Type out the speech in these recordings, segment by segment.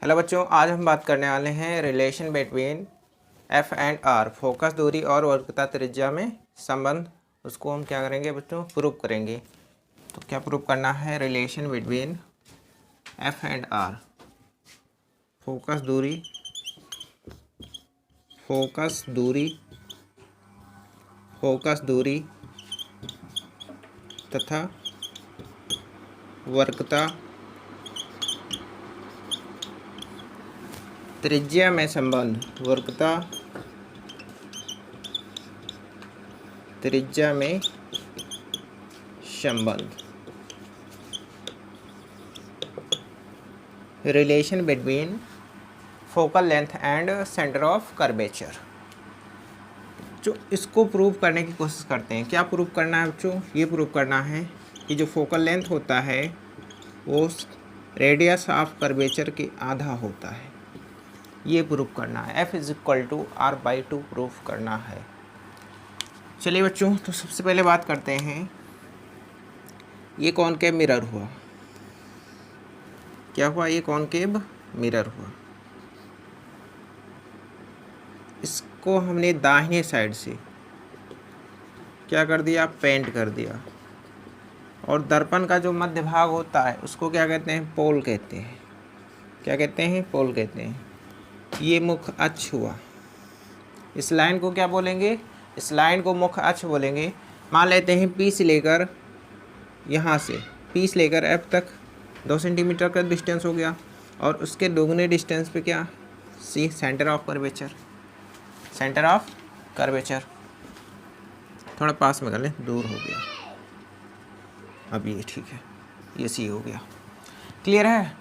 Hello बच्चों, आज हम बात करने वाले हैं relation between F and R. Focus दूरी और वक्रता त्रिज्या में संबंध, उसको हम क्या करेंगे बच्चों, प्रूव करेंगे। तो क्या प्रूव करना है? Relation between F and R, focus दूरी, फोकस दूरी, फोकस दूरी तथा वक्रता त्रिज्या में संबंध, वक्रता त्रिज्या में संबंध। Relation between focal length and centre of curvature. जो इसको प्रूव करने की कोशिश करते हैं। क्या प्रूव करना है बच्चों? ये प्रूव करना है कि जो फोकल लेंथ होता है वो रेडियस ऑफ कर्वेचर के आधा होता है। ये प्रूव करना है। F is equal to R/2 proof करना है। चलिए बच्चों, तो सबसे पहले बात करते हैं, ये कॉनकेव मिरर हुआ। क्या हुआ? ये कॉनकेव मिरर हुआ। इसको हमने दाहिने साइड से क्या कर दिया? पेंट कर दिया। और दर्पण का जो मध्य भाग होता है उसको क्या कहते हैं? पोल कहते हैं। क्या कहते हैं? पोल कहते हैं। ये मुख्य अक्ष हुआ। इस लाइन को क्या बोलेंगे? इस लाइन को मुख्य अक्ष बोलेंगे। मान लेते हैं P से लेकर यहाँ से P से लेकर F तक 2 सेंटीमीटर का डिस्टेंस हो गया, और उसके दोगुने डिस्टेंस पे क्या? C, centre of curvature. Centre of curvature थोड़ा पास में कर लें, दूर हो गया। अब ये ठीक है, ये C हो गया। क्लियर है?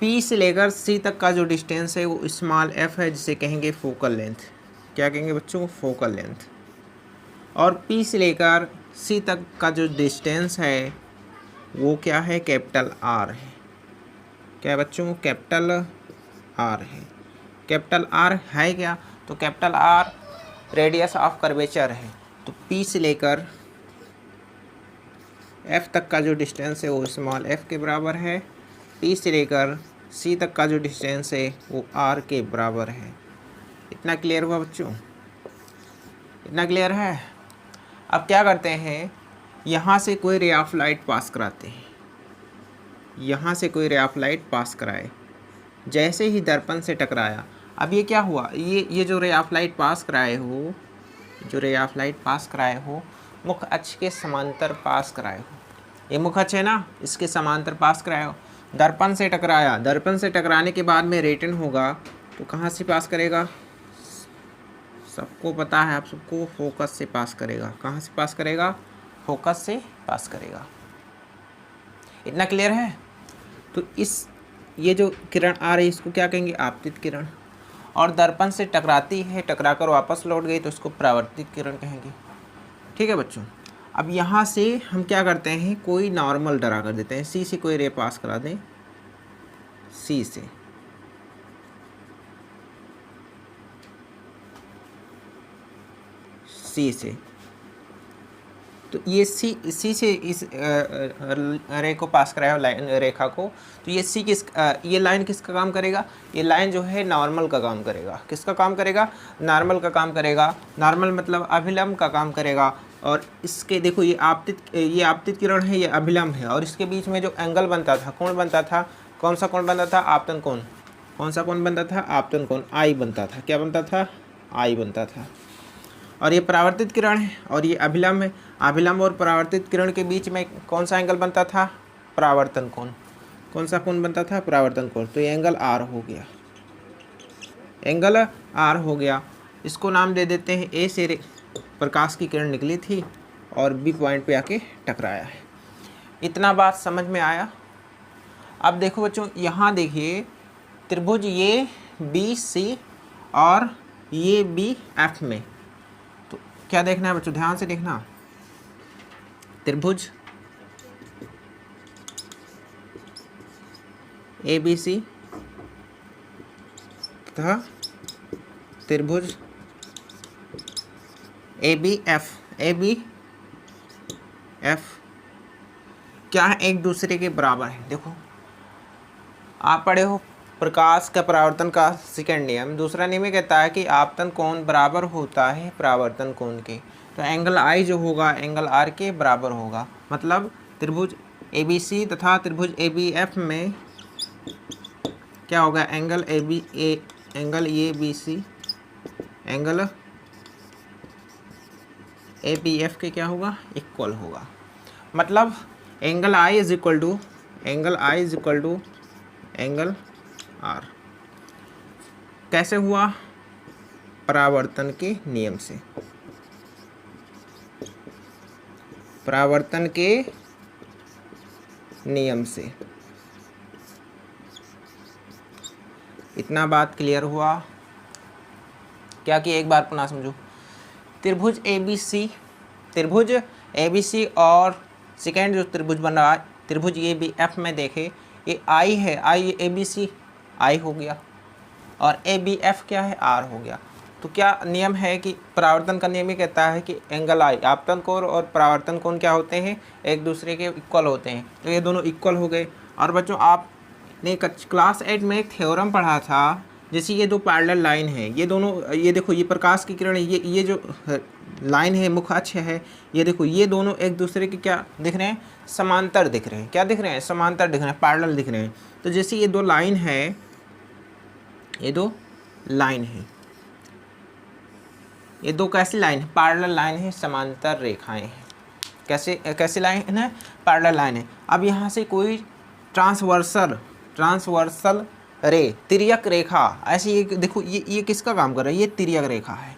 P से लेकर C तक का जो डिस्टेंस है वो स्मॉल f है, जिसे कहेंगे फोकल लेंथ। क्या कहेंगे बच्चों? Focal length. और P से लेकर C तक का जो डिस्टेंस है वो क्या है? कैपिटल R है। क्या है बच्चों? कैपिटल R है। कैपिटल R है क्या? तो capital R radius of curvature है। तो P से लेकर F तक का जो डिस्टेंस है वो स्मॉल f के बराबर है। P से लेकर C तक का जो डिस्टेंस है वो R के बराबर है। इतना क्लियर हुआ बच्चों? इतना क्लियर है? अब क्या करते हैं, यहाँ से कोई रे ऑफ लाइट पास कराते हैं। यहाँ से कोई रे ऑफ लाइट पास कराए, जैसे ही दर्पण से टकराया। अब ये क्या हुआ? ये जो रे ऑफ लाइट पास कराए हो, जो रे ऑफ लाइट पास कराए हो, मुख्य अक्ष के समांतर पास कराए हो। ये मुख्य अक्ष है ना, इसके समांतर पास कराए हो। दर्पण से टकराया, दर्पण से टकराने के बाद में रिटर्न होगा तो कहाँ से पास करेगा? सबको पता है, आप सबको, फोकस से पास करेगा। कहाँ से पास करेगा? फोकस से पास करेगा। इतना क्लियर है? तो ये जो किरण आ रही है इसको क्या कहेंगे? आपतित किरण। और दर्पण से टकराती है, टकराकर वापस लौट गई तो उसको परावर्तित किरण कहेंगे। ठीक है बच्चों? अब यहाँ से हम क्या करते हैं, कोई नॉर्मल ड्रा कर देते हैं। सी से कोई रे पास करा दें, सी से। सी से तो ये सी से इस रे को पास कराया हो, लाइन रेखा को। तो ये सी ये लाइन किसका काम करेगा? ये लाइन जो है नॉर्मल का काम करेगा। किसका काम करेगा? नॉर्मल का काम करेगा। नॉर्मल मतलब अभिलंब का काम करेगा। और इसके देखो, ये आपतित किरण है, ये अभिलंब है, और इसके बीच में जो एंगल बनता था, कोण बनता था, कौन सा कोण बनता था? आपतन कोण। कौन सा कोण बनता था? आपतन कोण। आई बनता था। क्या बनता था? आई बनता था। और ये परावर्तित किरण है और ये अभिलंब है। अभिलंब और परावर्तित किरण के बीच में कौन सा एंगल बनता था? परावर्तन कोण। कौन सा कोण बनता था? परावर्तन कोण। तो ये एंगल आर हो गया। एंगल आर हो गया। इसको नाम दे देते हैं, ए से प्रकाश की किरण निकली थी और बी पॉइंट पे आके टकराया है। इतना बात समझ में आया? अब देखो बच्चों, यहाँ देखिए, त्रिभुज ये बी सी और ये बी एफ में। तो क्या देखना है बच्चों? ध्यान से देखना। त्रिभुज ए बी सी तथा त्रिभुज ए बी एफ क्या है? एक दूसरे के बराबर है। देखो, आप पढ़े हो प्रकाश का परावर्तन का सेकंड नियम। दूसरा नियम ये कहता है कि आपतन कोण बराबर होता है परावर्तन कोण के। तो एंगल आई जो होगा एंगल आर के बराबर होगा। मतलब त्रिभुज ABC तथा त्रिभुज ABF में क्या होगा, angle angle ABC angle ABF के क्या होगा, इक्वल होगा। मतलब angle I is equal to angle R। कैसे हुआ, परावर्तन के नियम से। परावर्तन के नियम से। इतना बात क्लियर हुआ क्या कि एक बार पुनः समझो। त्रिभुज ABC और सेकेंड जो त्रिभुज बन रहा है त्रिभुज ABF में देखे, ये I है, I ABC I हो गया और ABF क्या है, R हो गया। तो क्या नियम है कि परावर्तन का नियम ये कहता है कि एंगल I आपतन कोण और परावर्तन कोण क्या होते हैं, एक दूसरे के इक्वल होते हैं। तो ये दोनों इक्वल हो गए। और बच्चों आपने क्लास 8 में एक थ्योरम पढ़ा था, जैसे ये दो पैरेलल लाइन है, ये दोनों, ये देखो ये प्रकाश की किरण है, ये जो लाइन है मुख्य अक्ष है, ये देखो ये दोनों एक दूसरे के क्या दिख रहे हैं, समांतर दिख रहे हैं। क्या दिख रहे हैं, समांतर दिख रहे हैं, पैरेलल दिख रहे हैं। तो जैसे ये दो लाइन है, ये दो लाइन है, ये दो कैसी लाइन है, पैरेलल लाइन है, समांतर रेखाएं हैं। कैसे लाइन है, पैरेलल लाइन है। अब यहाँ से कोई ट्रांसवर्सल रे, तिर्यक रेखा, ऐसी एक देखो, ये किसका काम कर रहा है, ये तिर्यक रेखा है।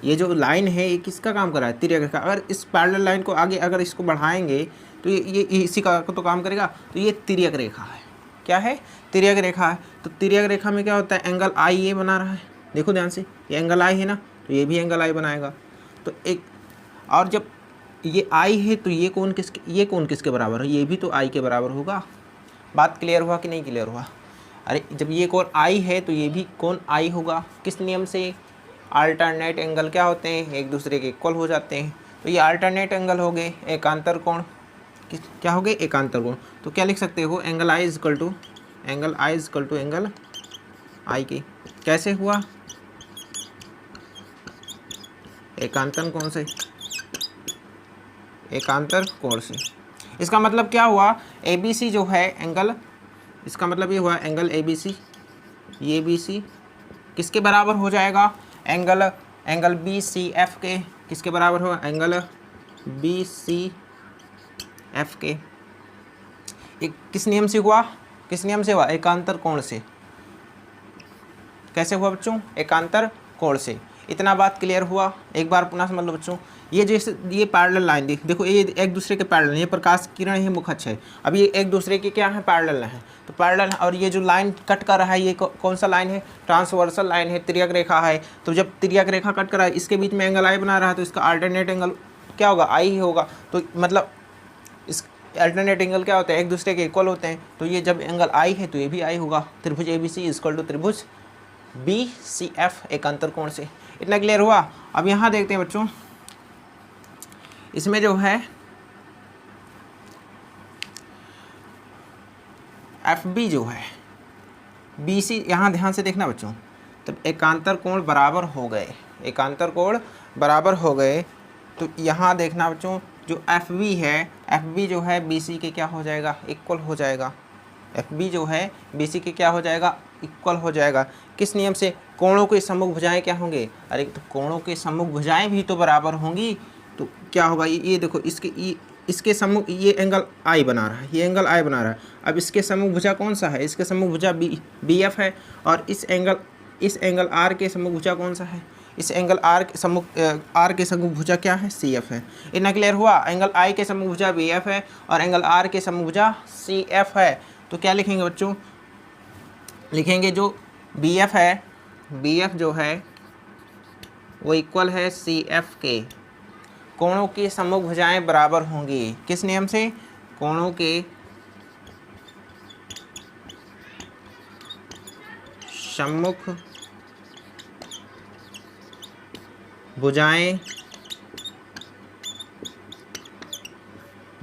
ये जो लाइन है ये किसका काम कर रहा है, तिर्यक रेखा। अगर इस पैरेलल लाइन को आगे अगर इसको बढ़ाएंगे तो ये इसी का तो काम करेगा। तो ये तिर्यक रेखा है, क्या है, तिर्यक रेखा है। तो तिर्यक रेखा में क्या होता है, एंगल I ये बना रहा है, देखो ध्यान से, ये एंगल I है ना, तो ये भी एंगल I बनाएगा। तो एक और जब ये I है तो ये कोण किसके बराबर है, ये भी तो I के बराबर होगा। बात क्लियर हुआ कि नहीं क्लियर हुआ। अरे जब ये कोण I है तो ये भी कोण I होगा। किस नियम से, अल्टरनेट एंगल क्या होते हैं, एक दूसरे के इक्वल हो जाते हैं। तो ये अल्टरनेट एंगल हो गए, एकांतर कोण क्या हो गए, एकांतर कोण। तो क्या लिख सकते हो, angle I is equal to angle I के कैसे हुआ, एकांतर कोण से, एकांतर कोण से। इसका मतलब क्या हुआ, ABC जो है एंगल, इसका मतलब ये हुआ एंगल ABC, ये BC किसके बराबर हो जाएगा, एंगल BCF के किसके बराबर होगा, एंगल BCF के। एक किस नियम से हुआ, एकांतर कोण से। कैसे हुआ बच्चों, एकांतर कोण से। इतना बात क्लियर हुआ। एक बार पुनः समझ लो बच्चों, ये जैसे ये पैरेलल लाइन देखो, ये एक दूसरे के पैरेलल, ये प्रकाश किरण है, मुख्य अक्ष है। अब ये एक दूसरे के क्या है, पैरेलल है। तो पैरेलल, और ये जो लाइन कट कर रहा है ये कौन सा लाइन है, ट्रांसवर्सल लाइन है, तिर्यक रेखा है। तो जब तिर्यक रेखा कट कर रहा है, इसके बीच में एंगल I बना रहा है, तो इसका अल्टरनेट एंगल क्या होगा, I ही होगा। तो मतलब इस अल्टरनेट एंगल क्या होते हैं, एक दूसरे के इक्वल होते हैं। तो ये जब एंगल I है तो ये भी I होगा। त्रिभुज ABC इक्वल टू त्रिभुज BCF एकांतर कोण से। इतना क्लियर हुआ। अब यहाँ देखते हैं बच्चों, इसमें जो है FB जो है BC, यहाँ ध्यान से देखना बच्चों, तब एकांतर कोण बराबर हो गए, एकांतर कोण बराबर हो गए। तो यहाँ देखना बच्चों, जो FB है, FB जो है BC के क्या हो जाएगा, इक्वल हो जाएगा। FB जो है BC के क्या हो जाएगा, इक्वल हो जाएगा। किस नियम से, कोणों के सम्मुख भुजाएं क्या होंगे, अरे तो कोणों के सम्मुख भुजाएं भी तो बराबर होंगी। तो क्या होगा, ये देखो, इसके सम्मुख ये एंगल I बना रहा है, ये एंगल I बना रहा है। अब इसके सम्मुख भुजा कौन सा है, इसके सम्मुख भुजा BF है। और इस एंगल R के सम्मुख भुजा कौन सा है, इस एंगल R के सम्मुख भुजा क्या है, CF है। इतना क्लियर हुआ। एंगल I के सम्मुख भुजा BF है और एंगल R के सम्मुख भुजा CF है। तो क्या लिखेंगे बच्चों, लिखेंगे जो BF है, BF जो है वो इक्वल है CF के। कोणों की सम्मुख भुजाएं बराबर होंगी। किस नियम से, कोणों के सम्मुख भुजाएं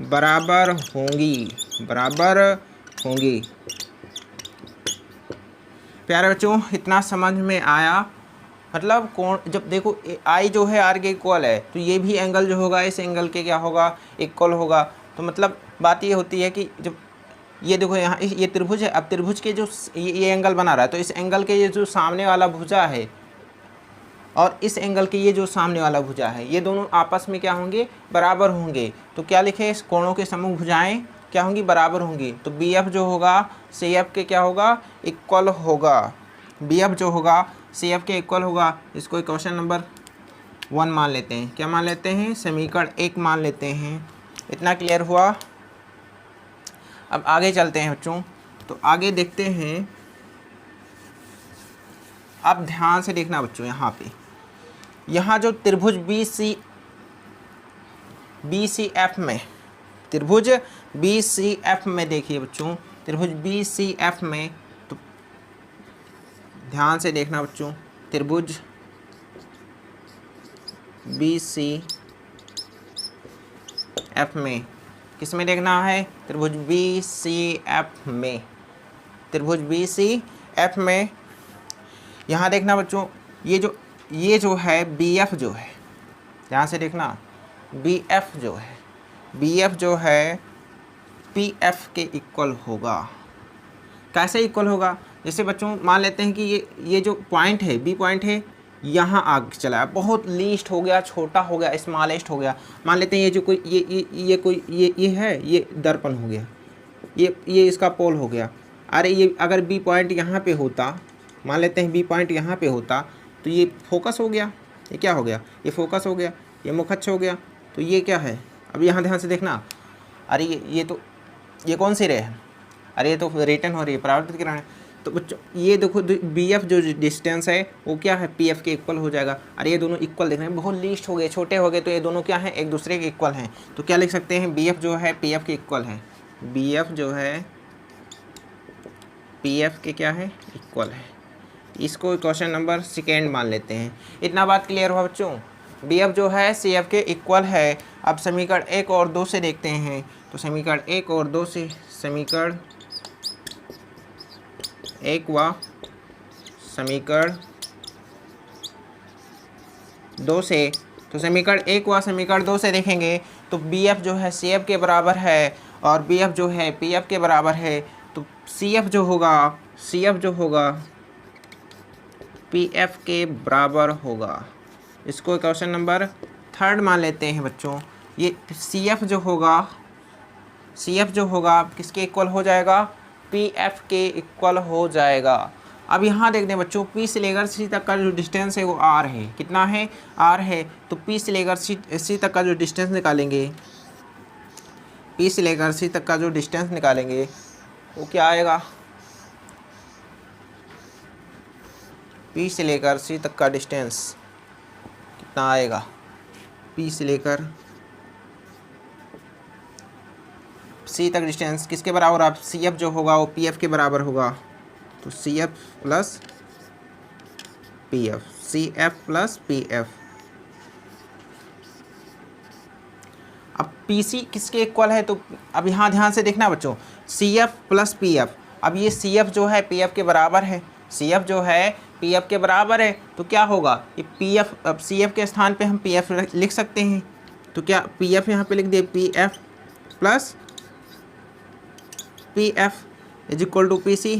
बराबर होंगी, प्यारे बच्चों इतना समझ में आया। मतलब कोण, जब देखो आई जो है आर के इक्वल है तो ये भी एंगल जो होगा इस एंगल के क्या होगा, इक्वल होगा। तो मतलब बात ये होती है कि जब ये देखो यहाँ ये त्रिभुज है, अब त्रिभुज के जो ये एंगल बना रहा है तो इस एंगल के ये जो सामने वाला भुजा है और इस एंगल के ये जो सामने वाला भुजा है ये दोनों आपस में क्या होंगे, बराबर होंगे। तो क्या लिखे, इस कोणों के समूह भुजाएं क्या होंगी, बराबर होंगी। तो बी एफ जो होगा सी एफ के क्या होगा, इक्वल होगा। बी एफ जो होगा सी एफ के इक्वल होगा। इसको क्वेश्चन नंबर 1 मान लेते हैं। क्या मान लेते हैं, समीकरण 1 मान लेते हैं। इतना क्लियर हुआ। अब आगे चलते हैं बच्चों। तो आगे देखते हैं, अब ध्यान से देखना बच्चों। यहाँ जो त्रिभुज बी सी एफ में, त्रिभुज बी सी एफ में देखिए बच्चों, त्रिभुज बी सी एफ में, तो ध्यान से देखना बच्चों, त्रिभुज बी सी एफ में किस में देखना है, त्रिभुज बी सी एफ में, त्रिभुज बी सी एफ में। यहाँ देखना बच्चों, ये जो है बी एफ जो है, ध्यान से देखना, बी एफ जो है पी एफ के इक्वल होगा। कैसे इक्वल होगा, जैसे बच्चों मान लेते हैं कि ये जो पॉइंट है, बी पॉइंट है, यहाँ आगे चला है, बहुत लीस्ट हो गया, छोटा हो गया, स्मॉलेस्ट हो गया। मान लेते हैं ये जो कोई ये है, ये दर्पण हो गया, ये इसका पोल हो गया। अरे ये अगर बी पॉइंट यहाँ पे होता, मान लेते हैं बी पॉइंट यहाँ पे होता, तो ये फोकस हो गया, ये क्या हो गया, ये फोकस हो गया, ये मुखच्छ हो गया। तो ये क्या है, अब यहाँ ध्यान से देखना, अरे ये कौन सी रे है, अरे ये तो रिटर्न हो रही है, परावर्तित किरण है। तो बच्चों ये देखो बी एफ जो डिस्टेंस है वो क्या है, पी एफ के इक्वल हो जाएगा। अरे ये दोनों इक्वल देख रहे हैं, बहुत लीस्ट हो गए, छोटे हो गए, तो ये दोनों क्या हैं, एक दूसरे के इक्वल हैं। तो क्या लिख सकते हैं, बी एफ जो है पी एफ के इक्वल है, बी एफ जो है पी एफ के क्या है, इक्वल है। इसको क्वेश्चन नंबर 2 मान लेते हैं। इतना बात क्लियर हुआ बच्चों, बी एफ जो है सी एफ के इक्वल है। अब समीकरण 1 और 2 से देखते हैं। तो समीकरण 1 और 2 से, समीकरण 1 व समीकरण 2 से, तो समीकरण 1 व समीकरण 2 से देखेंगे तो बी एफ जो है सी एफ के बराबर है और बी एफ जो है पी एफ के बराबर है। तो सी एफ जो होगा पी एफ के बराबर होगा। इसको क्वेश्चन नंबर 3 मान लेते हैं बच्चों। ये सी एफ जो होगा किसके इक्वल हो जाएगा, पी एफ के इक्वल हो जाएगा। अब यहाँ देख दें बच्चों, पी से लेकर सी तक का जो डिस्टेंस है वो आर है। कितना है, आर है। तो पी से लेकर सी तक का जो डिस्टेंस निकालेंगे, पी से लेकर सी तक का जो डिस्टेंस निकालेंगे वो क्या आएगा, पी से लेकर सी तक का डिस्टेंस कितना आएगा, पी से लेकर सी तक डिस्टेंस किसके बराबर, आप सी एफ जो होगा वो पी एफ के बराबर होगा। तो C F plus P F, C F plus P F. अब पी सी किसके इक्वल है, तो अब यहाँ ध्यान से देखना बच्चों, C F plus P F. अब ये सी एफ जो है पी एफ के बराबर है, सी एफ जो है पी एफ के बराबर है, तो क्या होगा, ये पी एफ, अब सी एफ के स्थान पे हम पी एफ लिख सकते हैं। तो क्या पी एफ यहाँ पे लिख दिए, P F plus P F is equal to P C.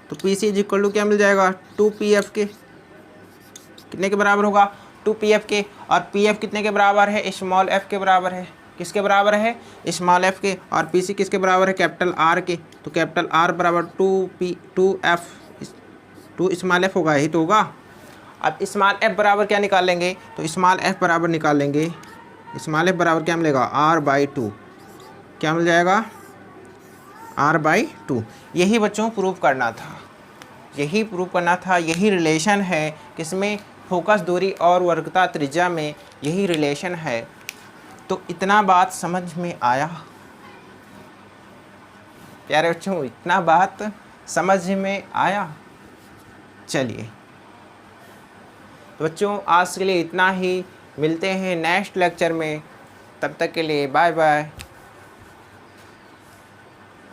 तो P C is equal to क्या मिल जाएगा, 2 पी एफ के, कितने के बराबर होगा, 2 पी एफ के। और पी एफ कितने के बराबर है, स्मॉल एफ के बराबर है। किसके बराबर है, स्मॉल एफ के। और पी सी किसके बराबर है, कैपिटल आर के। तो कैपिटल आर बराबर 2 एफ, 2 स्मॉल एफ होगा, यही तो होगा। अब स्मॉल एफ बराबर क्या निकाल लेंगे, तो स्मॉल एफ बराबर निकाल लेंगे, स्मॉल एफ बराबर क्या मिलेगा, r/2, क्या मिल जाएगा, r/2। यही बच्चों प्रूव करना था, यही रिलेशन है किसमें, फोकस दूरी और वर्गता त्रिज्या में, यही रिलेशन है। तो इतना बात समझ में आया प्यारे बच्चों, इतना बात समझ में आया। चलिए तो बच्चों आज के लिए इतना ही, मिलते हैं नेक्स्ट लेक्चर में, तब तक के लिए बाय बाय।